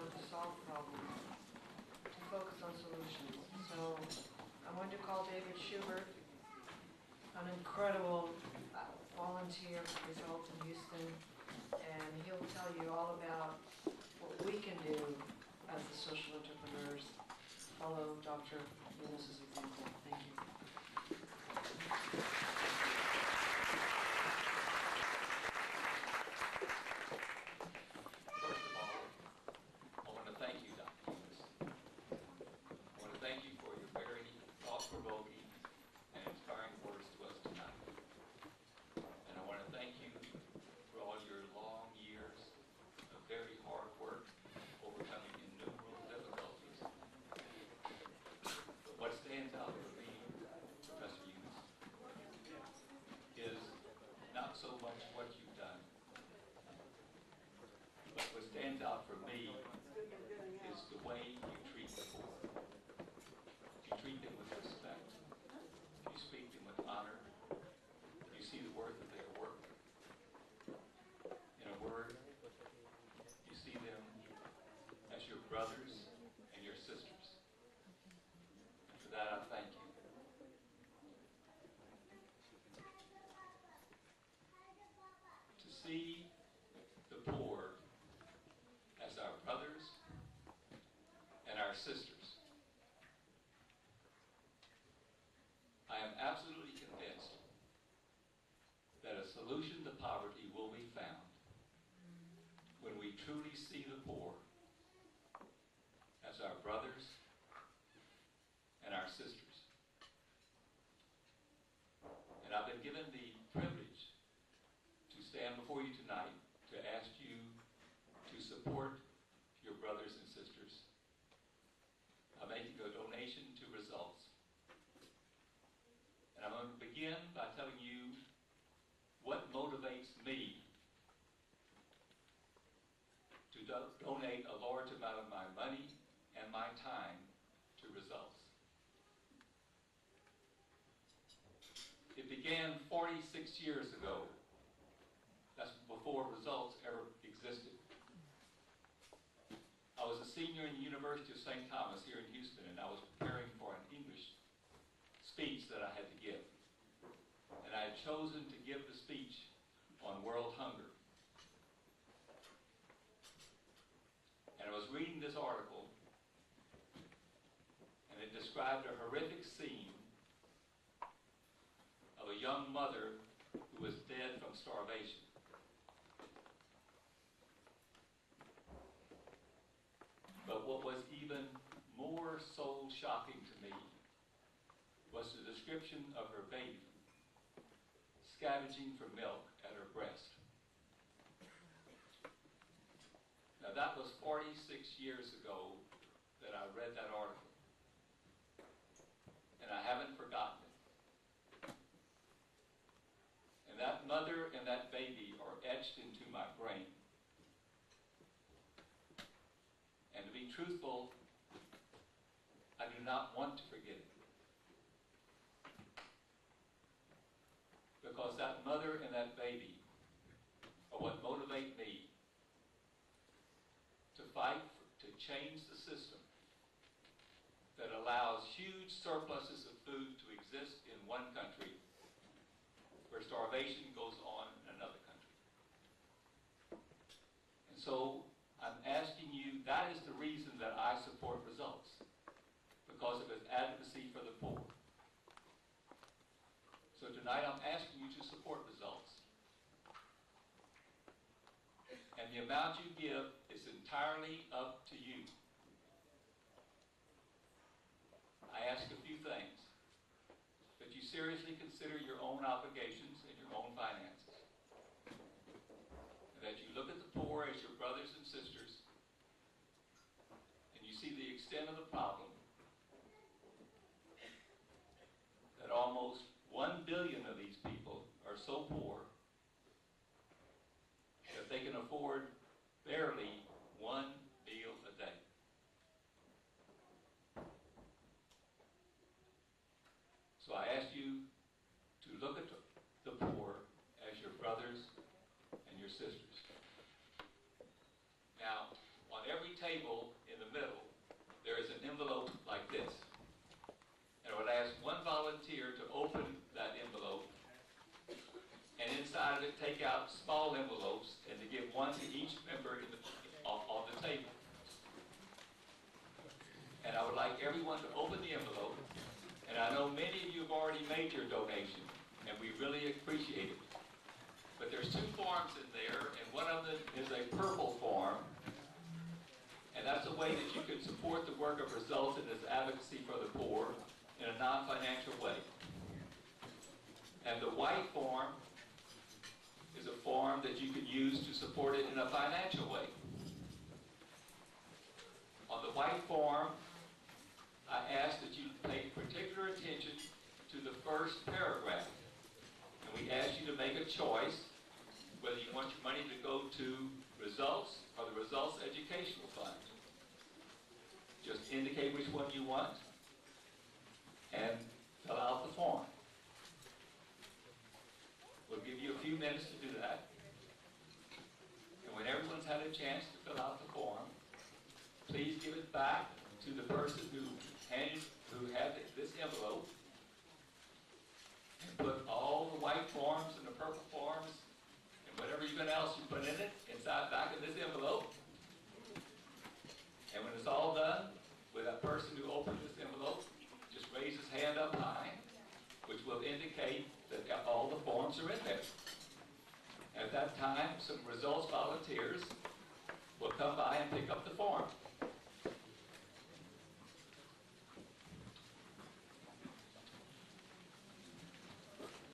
not to solve problems, to focus on solutions. So I wanted to call David Schubert, an incredible volunteer for Results in Houston, and he'll tell you all about what we can do as the social entrepreneurs. Follow Dr. Yunus's example. Thank you. First of all, I want to thank you, Dr. Yunus. I want to thank you for your very thought-provoking and inspiring words to us tonight. And I want to thank you for all your long years of very hard work, overcoming innumerable difficulties. But what stands out for me, Professor Yunus, is not so much what you've done, but what stands out for me is the way you treat the poor. You treat them with respect. You speak them with honor. You see the worth of their work. In a word, you see them as your brothers and your sisters. And for that, I thank you. To see the poor as our brothers and our sisters, I am absolutely convinced that a solution to poverty will be found when we truly see the poor as our brothers and our sisters. And I've been given the privilege to stand before you tonight to ask you to support your brothers and sisters by making a donation to Results. And I'm going to begin by telling you what motivates me to donate a large amount of my money and my time to Results. It began 46 years ago. That's before Results ever existed. I was a senior in the University of St. Thomas here in Houston, and I was preparing for an English speech that I had to give. And I had chosen to give the speech on world hunger. And I was reading this article, and it described a horrific scene of a young mother who was dead from starvation. But what was even more soul-shocking to me was the description of her baby scavenging for milk at her breast. Now that was 46 years ago that I read that article, and I haven't forgotten it. And that mother and that baby are etched into my brain. And to be truthful, I do not want to forget it. Because that mother and that baby are what motivate me to fight to change the system that allows huge surpluses of food to exist in one country where starvation goes on in another country. And so I'm asking you, that is the reason that I support Results, because of its advocacy for the poor. So tonight I'm asking you to support Results. And the amount you give is entirely up to you. I ask a few things. That you seriously consider your own obligations and your own finances. And that you look at the poor as your brothers and sisters, and you see the extent of the problem, that almost 1 billion of these people are so poor that they can afford barely one meal a day. So I ask you to look at the poor as your brothers and your sisters. Now, on every table to take out small envelopes and to give one to each member on the table. And I would like everyone to open the envelope. And I know many of you have already made your donation, and we really appreciate it. But there's two forms in there, and one of them is a purple form. And that's a way that you can support the work of Results in this advocacy for the poor in a non-financial way. And the white form is a form that you can use to support it in a financial way. On the white form, I ask that you pay particular attention to the first paragraph. And we ask you to make a choice whether you want your money to go to Results or the Results Educational Fund. Just indicate which one you want and fill out the form. We'll give you a few minutes to do that. And when everyone's had a chance to fill out the form, please give it back to the person who had this envelope, and put all the white forms and the purple forms and whatever else you put in it back in this envelope. And when it's all done, with that person who opened this envelope, just raise his hand up high, which will indicate that all the forms are in there. At that time, some Results volunteers will come by and pick up the forms.